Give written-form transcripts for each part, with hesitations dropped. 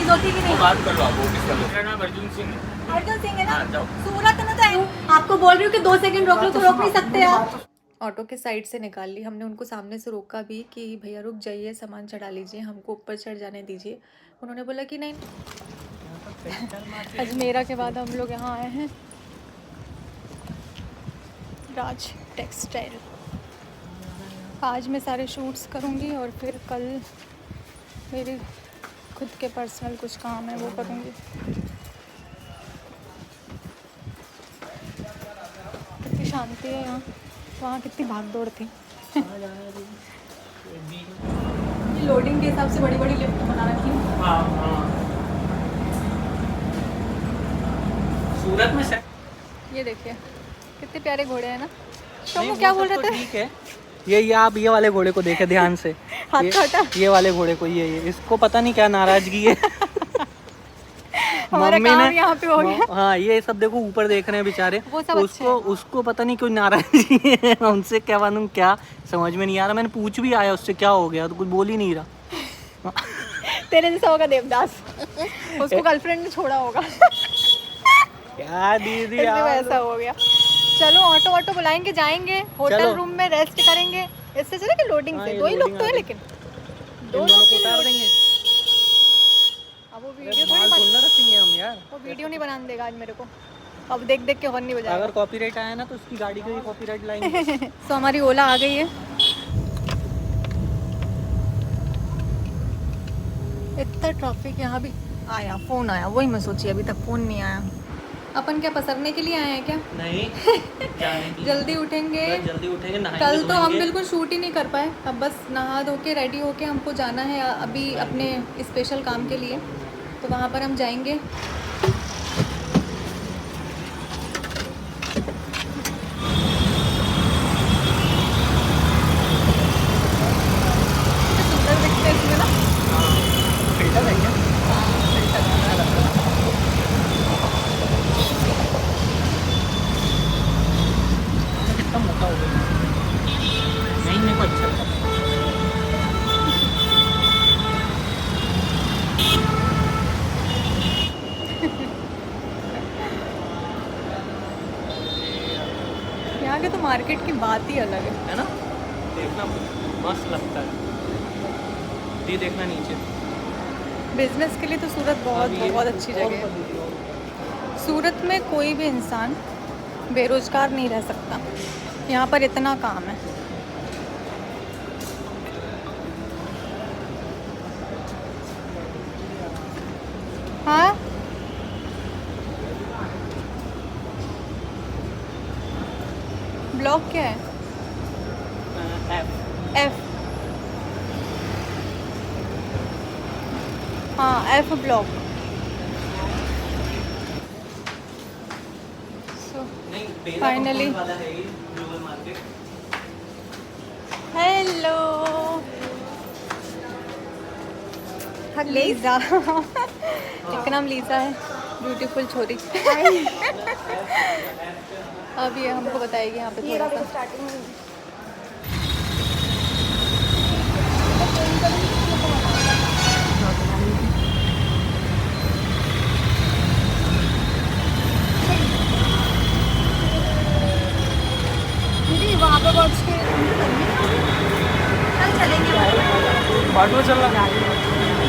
चीज होती कि नहीं? बात कर लो आप, ऑफिस कर लो। मेरा नाम अर्जुन सिंह है। अर्जुन सिंह है ना? हाँ, जाओ। सूरत में तो है। आपको बोल रही हूँ कि 2 सेकंड रोक लो, तो रोक नहीं सकते आप। ऑटो के साइड से निकाल ली हमने, उनको सामने से रोका भी कि भैया रुक जाइए, सामान चढ़ा लीजिए, हमको ऊपर चढ़ जाने दीजिए। उन्होंने बोला कि नहीं। अजमेरा के बाद हम लोग यहाँ आए हैं राज टेक्सटाइल। आज मैं सारे शूट्स करूँगी और फिर कल मेरे खुद के पर्सनल कुछ काम है वो करूँगी। कितनी शांति है यहाँ, वहाँ कितनी भाग दौड़ थी। ये लोडिंग के हिसाब से बड़ी बड़ी लिफ्ट बना रखी है। हाँ हाँ, सूरत में से ये देखिए कितने प्यारे घोड़े हैं ना। शोमू क्या बोल रहे थे? ठीक है, ये आप ये वाले घोड़े को देखे ध्यान से। हाथ काटा। ये वाले घोड़े को, ये इसको पता नहीं क्या नाराजगी है। हमारा मम्मी काम ने यहाँ पे हो गया। हाँ, ये सब देखो ऊपर देख रहे हैं बेचारे, वो सब अच्छे हैं। उसको पता नहीं क्यों नाराजगी है। उनसे क्या मालूम, क्या समझ में नहीं आ रहा। मैंने पूछ भी आया उससे क्या हो गया, तो कुछ बोल ही नहीं रहा। तेरे जैसा होगा देवदास, उसको गर्लफ्रेंड ने छोड़ा होगा। क्या दीदी इसलिए यार, ऐसा हो गया। चलो ऑटो बुलाएंगे, जाएंगे होटल चलो। रूम में रेस्ट करेंगे। इससे चले कि लोडिंग हाँ, से ये 2 ही लोग लोडिंग तो है, आ गई। लेकिन इन 2 दोनों लोग को की उतार देंगे। अब वो वीडियो थोड़ी माल थोड़ी ना रखेंगे हम यार। वो वीडियो नहीं बनाने देगा आज मेरे को। अब देख देख के हॉर्न नहीं बजाएगा। अगर कॉपीराइट आया ना तो उसकी गाड़ी को ही कॉपीराइट लाएंगे। तो हमारी ओला आ गई है। इतना ट्रैफिक यहाँ भी आया, फोन आया, वही मैं सोची अभी तक फोन नहीं आया। अपन क्या पसरने के लिए आए हैं क्या? नहीं, जाने की। जल्दी उठेंगे। जल्दी उठेंगे, नहाएंगे, कल तो हम धोएंगे। बिल्कुल शूट ही नहीं कर पाए। अब बस नहा धो के रेडी होके हमको जाना है अभी अपने स्पेशल काम के लिए, तो वहाँ पर हम जाएंगे। सुंदर दिखते हैं इसमें ना। फिल्टर है क्या? कितना मोटा हो गया। नहीं, मेरे को अच्छा लगा। यहाँ के तो मार्केट की बात ही अलग है ना? देखना मस्त लगता है। ये देखना नीचे। बिजनेस के लिए तो सूरत बहुत अच्छी जगह है। सूरत में कोई भी इंसान बेरोजगार नहीं रह सकता, यहाँ पर इतना काम है। हाँ, ब्लॉक क्या है? एफ। हाँ, F block. Finally hello Lisa. इसका नाम लीजा है, ब्यूटीफुल छोरी। अब ये हमको बताएगी यहाँ पे थोड़ा सा। स्टार्टिंग दीदी वहाँ पे पहुँच के कल चलेंगे। बाटो चल रहा है।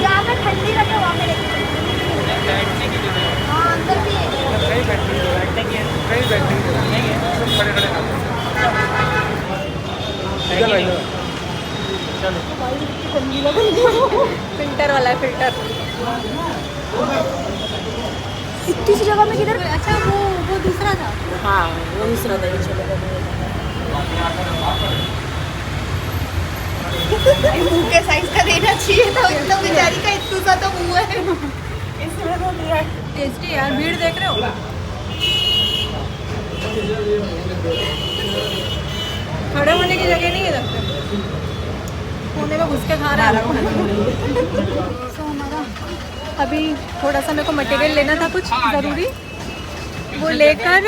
यहाँ पे ठंडी लगे वहाँ पे बैठने की जगह है। हाँ, अंदर भी है। कहीं बैठने की जगह नहीं है, सब खड़े खड़े खाते हैं। चलो। फिल्टर वाला है, फिल्टर। इतनी सी जगह में किधर? अच्छा, वो दूसरा था। हाँ, वो दूसरा था। मुंह के साइज का देना चाहिए था, इतना बेचारी का इतना सा तो मुंह है। इसमें तो दिया टेस्टी यार। भीड़ देख रहे हो? खड़े होने की जगह नहीं है लगता, कोने में घुस के खा रहा है। तो हमारा अभी थोड़ा सा मेरे को मटेरियल लेना था कुछ ज़रूरी, वो लेकर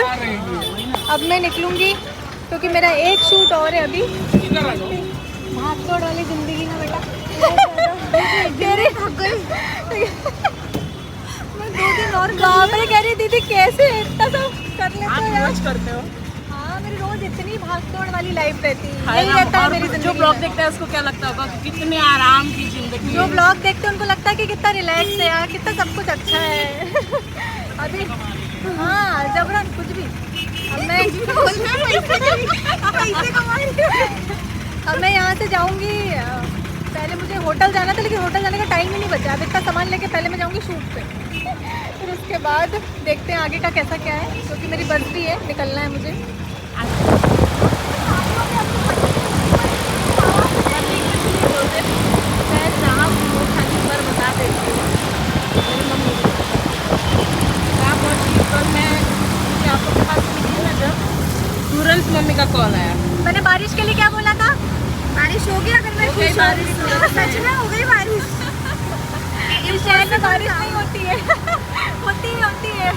अब मैं निकलूँगी, क्योंकि मेरा एक शूट और है अभी। भाग दौड़ वाली ज़िंदगी ना बेटा। तेरे बाप रे, कह रही दीदी कैसे इतना सब कर लेते आप हो यार। रोज करते हो? हाँ, मेरी रोज इतनी भागदौड़ वाली लाइफ रहती है, हाय यही राम, रहता है और मेरी जो जिंदगी ब्लॉग में। देखता है उसको क्या लगता होगा कि कितने आराम की जिंदगी जो है। ब्लॉग देखते हैं उनको लगता है कि कितना रिलैक्स है यार, कितना सब कुछ अच्छा है। अभी हाँ, जबरन कुछ भी। अब मैं पैसे कमा रही हूँ। अब मैं यहाँ से जाऊँगी, पहले मुझे होटल जाना था, लेकिन होटल जाने का टाइम ही नहीं बचा। अब इतना सामान लेके पहले मैं जाऊँगी शूट पे, फिर उसके बाद देखते हैं आगे का कैसा क्या है, क्योंकि मेरी बस भी है, निकलना है मुझे। मैं जहाँ वो खाली एक बार बता देती हूँ मेरी मम्मी को। कहाँ पहुँची कल मैं कि आपके पास मिली ना जब तुरंत मम्मी का कॉल आया। मैंने बारिश के लिए क्या बोला था? बारिश होगी अगर मैं हो गई खुश बारिश, हूँ। सच में हो गई बारिश। इस शहर में बारिश नहीं होती है। होती है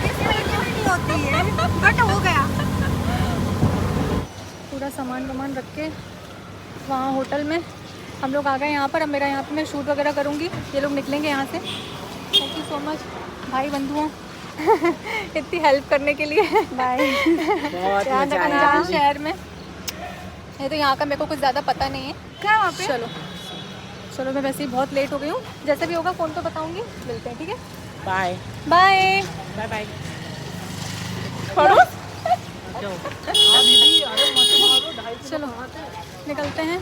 इस शहर में नहीं होती है, बट हो गया। पूरा सामान रख के वहाँ होटल में हम लोग आ गए यहाँ पर। अब मेरा यहाँ पे मैं शूट वगैरह करूँगी, ये लोग निकलेंगे यहाँ से। थैंक यू सो मच भाई बंधुओं इतनी हेल्प करने के लिए। बाय। अनजान शहर में ये तो यहाँ का मेरे को कुछ ज़्यादा पता नहीं है। क्या वहाँ पे? चलो मैं वैसे ही बहुत लेट हो गई हूँ, जैसे भी होगा फ़ोन पे बताऊँगी। मिलते हैं, ठीक है? Bye bye bye bye. चलो निकलते हैं,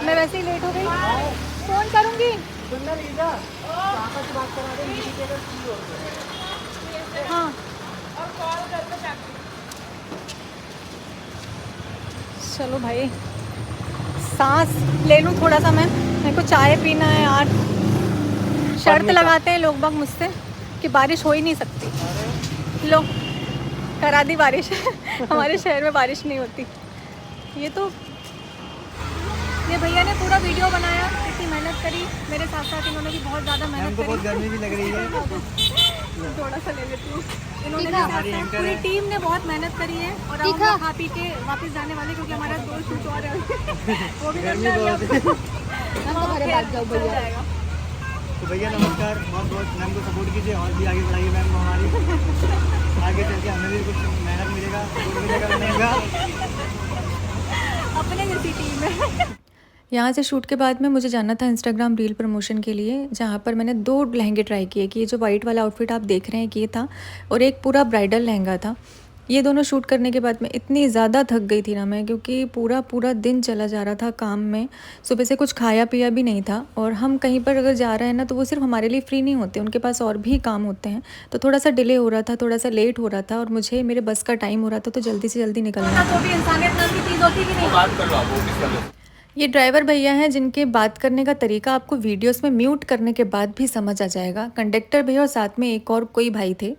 मैं वैसे ही लेट हो गई, फ़ोन करूँगी। हाँ चलो भाई, सांस ले लूँ थोड़ा सा। मैं मेरे को चाय पीना है यार। शर्त लगाते हैं लोग बाग मुझसे कि बारिश हो ही नहीं सकती। लो करा दी बारिश। हमारे शहर में बारिश नहीं होती। ये भैया ने पूरा वीडियो बनाया, इतनी मेहनत करी मेरे साथ साथ। इन्होंने भी बहुत ज़्यादा मेहनत करी। बहुत गर्मी भी लग रही है। थोड़ा सा ले लेती हूँ। इन्होंने भी साथ साथ पूरी टीम ने बहुत मेहनत करी है। और अब हम लोग खा पी के वापस जाने वाले, क्योंकि हमारा 2 शूट और है। वो भी करना है अभी। हम तो घरे भाग जाओ भैया। तो भैया नमस्कार, बहुत बहुत मैम को सपोर्ट कीजिए और भी आगे बढ़ाइए मैम को हमारी। आगे चल के हमें भी कुछ मेहनत मिलेगा, सपोर्ट मिलेगा, मिलेगा। अपने जैसी टीम है। यहाँ से शूट के बाद में मुझे जाना था इंस्टाग्राम रील प्रमोशन के लिए, जहाँ पर मैंने 2 लहंगे ट्राई किए। कि ये जो वाइट वाला आउटफिट आप देख रहे हैं कि ये था, और एक पूरा ब्राइडल लहंगा था। ये दोनों शूट करने के बाद में इतनी ज़्यादा थक गई थी ना मैं, क्योंकि पूरा दिन चला जा रहा था काम में। सुबह से कुछ खाया पिया भी नहीं था। और हम कहीं पर अगर जा रहे हैं ना, तो वो सिर्फ हमारे लिए फ्री नहीं होते, उनके पास और भी काम होते हैं। तो थोड़ा सा डिले हो रहा था, थोड़ा सा लेट हो रहा था, और मुझे मेरे बस का टाइम हो रहा था, तो जल्दी से जल्दी निकलना था। तो भी इंसानियत नाम की चीज़ होती कि नहीं। बात कर लो आप ऑफिस कर लो। ये ड्राइवर भैया हैं, जिनके बात करने का तरीका आपको वीडियोस में म्यूट करने के बाद भी समझ आ जाएगा। कंडक्टर भैया और साथ में एक और कोई भाई थे।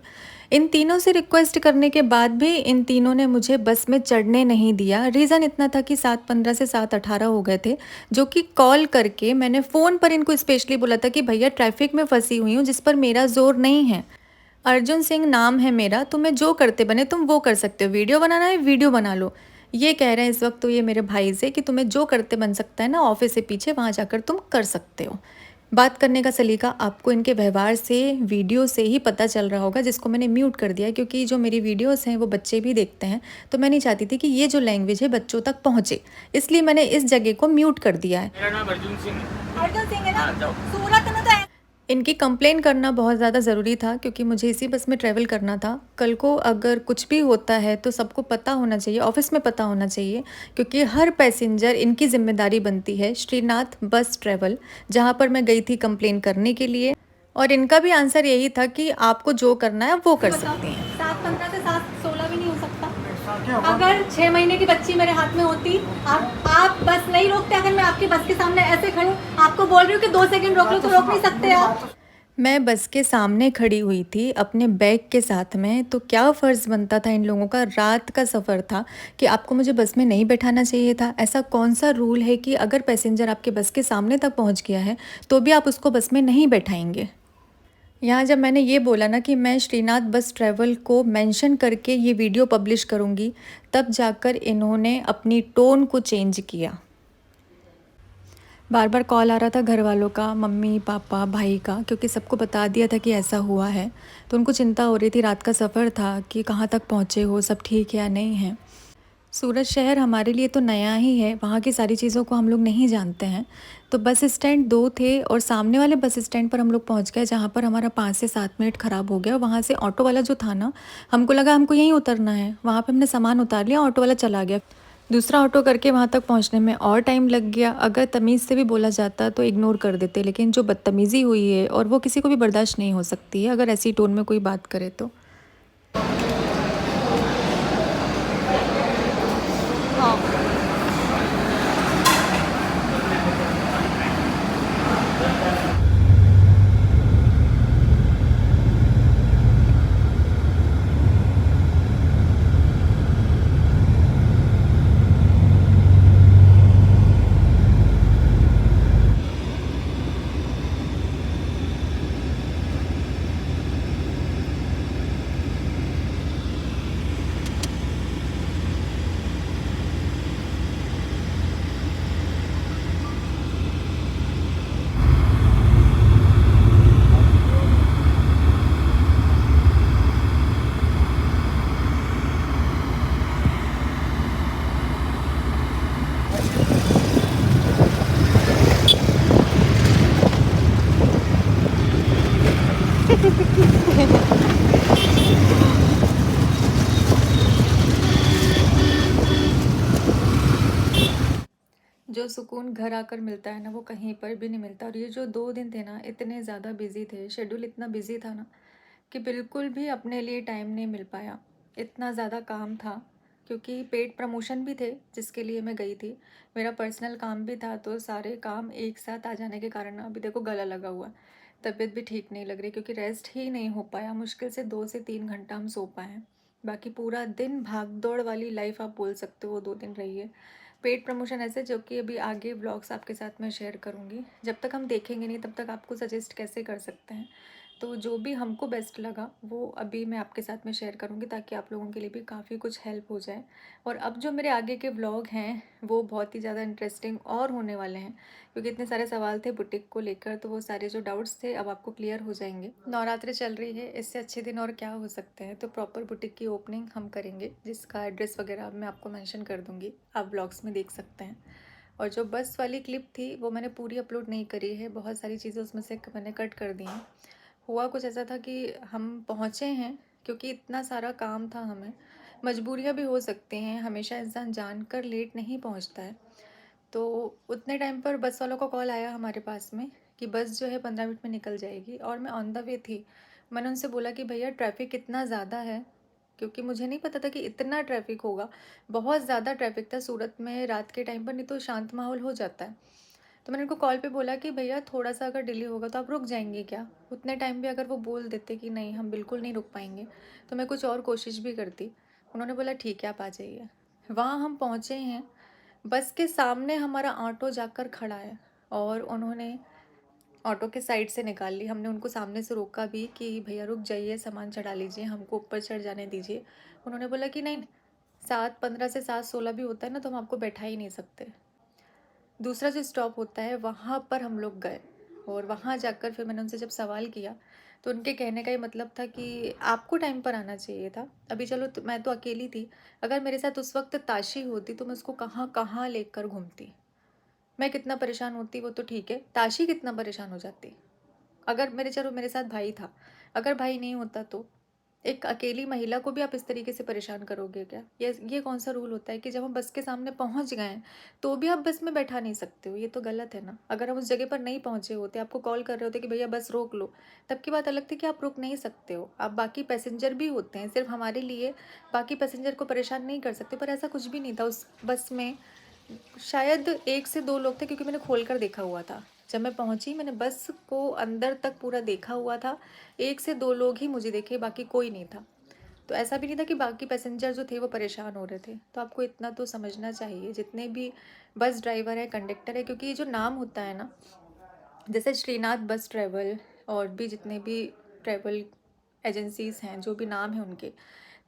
इन तीनों से रिक्वेस्ट करने के बाद भी इन तीनों ने मुझे बस में चढ़ने नहीं दिया। रीज़न इतना था कि 7:15 से 7:18 हो गए थे, जो कि कॉल करके मैंने फ़ोन पर इनको स्पेशली बोला था कि भैया ट्रैफिक में फंसी हुई हूँ, जिस पर मेरा ज़ोर नहीं है। अर्जुन सिंह नाम है मेरा, तुम्हें जो करते बने तुम वो कर सकते हो। वीडियो बनाना है वीडियो बना लो। ये कह रहे हैं इस वक्त तो ये मेरे भाई से कि तुम्हें जो करते बन सकता है ना, ऑफिस से पीछे वहाँ जाकर तुम कर सकते हो। बात करने का सलीका आपको इनके व्यवहार से, वीडियो से ही पता चल रहा होगा, जिसको मैंने म्यूट कर दिया, क्योंकि जो मेरी वीडियोस हैं वो बच्चे भी देखते हैं। तो मैं नहीं चाहती थी कि ये जो लैंग्वेज है बच्चों तक पहुँचे, इसलिए मैंने इस जगह को म्यूट कर दिया है। मेरा नाम अर्जुन सिंह है। अर्जुन सिंह है ना? हाँ, जाओ। सूरत में तो है। इनकी कंप्लेन करना बहुत ज़्यादा ज़रूरी था, क्योंकि मुझे इसी बस में ट्रैवल करना था। कल को अगर कुछ भी होता है तो सबको पता होना चाहिए, ऑफिस में पता होना चाहिए, क्योंकि हर पैसेंजर इनकी जिम्मेदारी बनती है। श्रीनाथ बस ट्रैवल, जहाँ पर मैं गई थी कंप्लेन करने के लिए, और इनका भी आंसर यही था कि आपको जो करना है वो कर सकते हैं। 7:15 से 7:16 भी नहीं हो सकता। अगर 6 महीने की बच्ची मेरे हाथ में होती, आप बस नहीं रोकते। अगर मैं आपकी बस के सामने ऐसे खड़ी, आपको बोल रही हूँ कि 2 सेकंड रोक लो, तो रोक नहीं सकते आप। मैं बस के सामने खड़ी हुई थी अपने बैग के साथ में, तो क्या फ़र्ज़ बनता था इन लोगों का। रात का सफ़र था कि आपको मुझे बस में नहीं बैठाना चाहिए था। ऐसा कौन सा रूल है कि अगर पैसेंजर आपके बस के सामने तक पहुंच गया है तो भी आप उसको बस में नहीं बैठाएंगे। यहाँ जब मैंने ये बोला ना कि मैं श्रीनाथ बस ट्रैवल को मेंशन करके ये वीडियो पब्लिश करूँगी, तब जाकर इन्होंने अपनी टोन को चेंज किया। बार बार कॉल आ रहा था घर वालों का, मम्मी पापा भाई का, क्योंकि सबको बता दिया था कि ऐसा हुआ है। तो उनको चिंता हो रही थी, रात का सफ़र था कि कहाँ तक पहुँचे हो, सब ठीक है या नहीं है। सूरत शहर हमारे लिए तो नया ही है, वहाँ की सारी चीज़ों को हम लोग नहीं जानते हैं। तो बस स्टैंड 2 थे और सामने वाले बस स्टैंड पर हम लोग पहुँच गए, जहाँ पर हमारा 5 से 7 मिनट ख़राब हो गया। वहाँ से ऑटो वाला जो था ना, हमको लगा हमको यहीं उतरना है, वहाँ पे हमने सामान उतार लिया, ऑटो वाला चला गया। दूसरा ऑटो करके वहाँ तक पहुँचने में और टाइम लग गया। अगर तमीज़ से भी बोला जाता तो इग्नोर कर देते, लेकिन जो बदतमीज़ी हुई है और वो किसी को भी बर्दाश्त नहीं हो सकती है अगर ऐसी टोन में कोई बात करे तो। जो सुकून घर आकर मिलता है ना, वो कहीं पर भी नहीं मिलता। और ये जो 2 दिन थे ना, इतने ज़्यादा बिजी थे, शेड्यूल इतना बिजी था ना कि बिल्कुल भी अपने लिए टाइम नहीं मिल पाया। इतना ज़्यादा काम था, क्योंकि पेड प्रमोशन भी थे जिसके लिए मैं गई थी, मेरा पर्सनल काम भी था। तो सारे काम एक साथ आ जाने के कारण ना, अभी देखो गला लगा हुआ है, तबीयत भी ठीक नहीं लग रही, क्योंकि रेस्ट ही नहीं हो पाया। मुश्किल से 2 से 3 घंटा हम सो पाए हैं। बाकी पूरा दिन भाग दौड़ वाली लाइफ आप बोल सकते हो, वो 2 दिन रही है। पेड प्रमोशन ऐसे, जो कि अभी आगे व्लॉग्स आपके साथ मैं शेयर करूँगी। जब तक हम देखेंगे नहीं तब तक आपको सजेस्ट कैसे कर सकते हैं। तो जो भी हमको बेस्ट लगा वो अभी मैं आपके साथ में शेयर करूँगी, ताकि आप लोगों के लिए भी काफ़ी कुछ हेल्प हो जाए। और अब जो मेरे आगे के व्लॉग हैं वो बहुत ही ज़्यादा इंटरेस्टिंग और होने वाले हैं, क्योंकि इतने सारे सवाल थे बुटीक को लेकर, तो वो सारे जो डाउट्स थे अब आपको क्लियर हो जाएंगे। नवरात्रि चल रही है, इससे अच्छे दिन और क्या हो सकते हैं। तो प्रॉपर बुटीक की ओपनिंग हम करेंगे, जिसका एड्रेस वगैरह मैं आपको मेंशन कर दूँगी, आप व्लॉग्स में देख सकते हैं। और जो बस वाली क्लिप थी वो मैंने पूरी अपलोड नहीं करी है, बहुत सारी चीज़ें उसमें से मैंने कट कर दी हैं। हुआ कुछ ऐसा था कि हम पहुँचे हैं, क्योंकि इतना सारा काम था हमें, मजबूरियाँ भी हो सकती हैं, हमेशा इंसान जानकर लेट नहीं पहुँचता है। तो उतने टाइम पर बस वालों का कॉल आया हमारे पास में कि बस जो है 15 मिनट में निकल जाएगी, और मैं ऑन द वे थी। मैंने उनसे बोला कि भैया ट्रैफिक इतना ज़्यादा है, क्योंकि मुझे नहीं पता था कि इतना ट्रैफिक होगा। बहुत ज़्यादा ट्रैफिक था सूरत में रात के टाइम पर, नहीं तो शांत माहौल हो जाता है। तो मैंने उनको कॉल पे बोला कि भैया थोड़ा सा अगर डिले होगा तो आप रुक जाएंगे क्या। उतने टाइम भी अगर वो बोल देते कि नहीं हम बिल्कुल नहीं रुक पाएंगे, तो मैं कुछ और कोशिश भी करती। उन्होंने बोला ठीक है आप आ जाइए। वहाँ हम पहुँचे हैं, बस के सामने हमारा ऑटो जाकर खड़ा है, और उन्होंने ऑटो के साइड से निकाल ली। हमने उनको सामने से रोका भी कि भैया रुक जाइए, सामान चढ़ा लीजिए, हमको ऊपर चढ़ जाने दीजिए। उन्होंने बोला कि नहीं, 7:15 से 7:16 भी होता है ना तो हम आपको बैठा ही नहीं सकते। दूसरा जो स्टॉप होता है वहाँ पर हम लोग गए, और वहाँ जाकर फिर मैंने उनसे जब सवाल किया तो उनके कहने का ये मतलब था कि आपको टाइम पर आना चाहिए था। अभी चलो मैं तो अकेली थी, अगर मेरे साथ उस वक्त ताशी होती तो मैं उसको कहाँ कहाँ लेकर घूमती। मैं कितना परेशान होती वो तो ठीक है, ताशी कितना परेशान हो जाती। अगर चलो मेरे साथ भाई था, अगर भाई नहीं होता तो एक अकेली महिला को भी आप इस तरीके से परेशान करोगे क्या। ये कौन सा रूल होता है कि जब हम बस के सामने पहुंच गए हैं तो भी आप बस में बैठा नहीं सकते हो। ये तो गलत है ना। अगर हम उस जगह पर नहीं पहुंचे होते, आपको कॉल कर रहे होते कि भैया बस रोक लो, तब की बात अलग थी कि आप रुक नहीं सकते हो। आप बाकी पैसेंजर भी होते हैं, सिर्फ हमारे लिए बाकी पैसेंजर को परेशान नहीं कर सकते। पर ऐसा कुछ भी नहीं था उस बस में। शायद 1 से 2 लोग थे, क्योंकि मैंने खोल कर देखा हुआ था। जब मैं पहुंची मैंने बस को अंदर तक पूरा देखा हुआ था, 1 से 2 लोग ही मुझे देखे, बाकी कोई नहीं था। तो ऐसा भी नहीं था कि बाकी पैसेंजर जो थे वो परेशान हो रहे थे। तो आपको इतना तो समझना चाहिए, जितने भी बस ड्राइवर है, कंडक्टर है, क्योंकि ये जो नाम होता है ना, जैसे श्रीनाथ बस ट्रैवल और भी जितने भी ट्रैवल एजेंसीज़ हैं, जो भी नाम है उनके,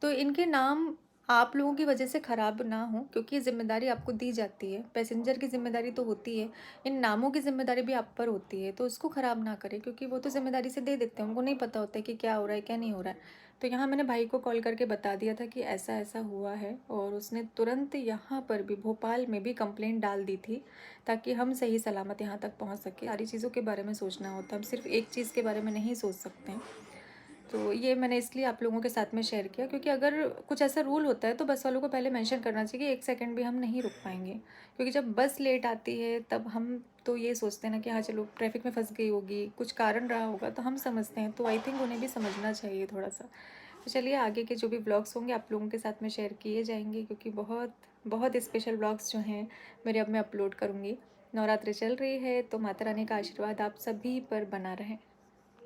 तो इनके नाम आप लोगों की वजह से ख़राब ना हो, क्योंकि ये ज़िम्मेदारी आपको दी जाती है। पैसेंजर की ज़िम्मेदारी तो होती है, इन नामों की ज़िम्मेदारी भी आप पर होती है, तो उसको ख़राब ना करें, क्योंकि वो तो ज़िम्मेदारी से दे देते हैं, उनको नहीं पता होता है कि क्या हो रहा है क्या नहीं हो रहा है। तो यहाँ मैंने भाई को कॉल करके बता दिया था कि ऐसा ऐसा हुआ है, और उसने तुरंत यहाँ पर भी भोपाल में भी कंप्लेंट डाल दी थी, ताकि हम सही सलामत यहाँ तक पहुँच सके। सारी चीज़ों के बारे में सोचना होता है, हम सिर्फ एक चीज़ के बारे में नहीं सोच सकते हैं। तो ये मैंने इसलिए आप लोगों के साथ में शेयर किया, क्योंकि अगर कुछ ऐसा रूल होता है तो बस वालों को पहले मेंशन करना चाहिए कि 1 सेकंड भी हम नहीं रुक पाएंगे, क्योंकि जब बस लेट आती है तब हम तो ये सोचते हैं ना कि हाँ चलो ट्रैफिक में फंस गई होगी, कुछ कारण रहा होगा, तो हम समझते हैं। तो आई थिंक उन्हें भी समझना चाहिए थोड़ा सा। तो चलिए आगे के जो भी ब्लॉग्स होंगे आप लोगों के साथ में शेयर किए जाएंगे, क्योंकि बहुत बहुत स्पेशल ब्लॉग्स जो हैं मेरे अब मैं अपलोड करूँगी। नवरात्रि चल रही है तो माता रानी का आशीर्वाद आप सभी पर बना रहे।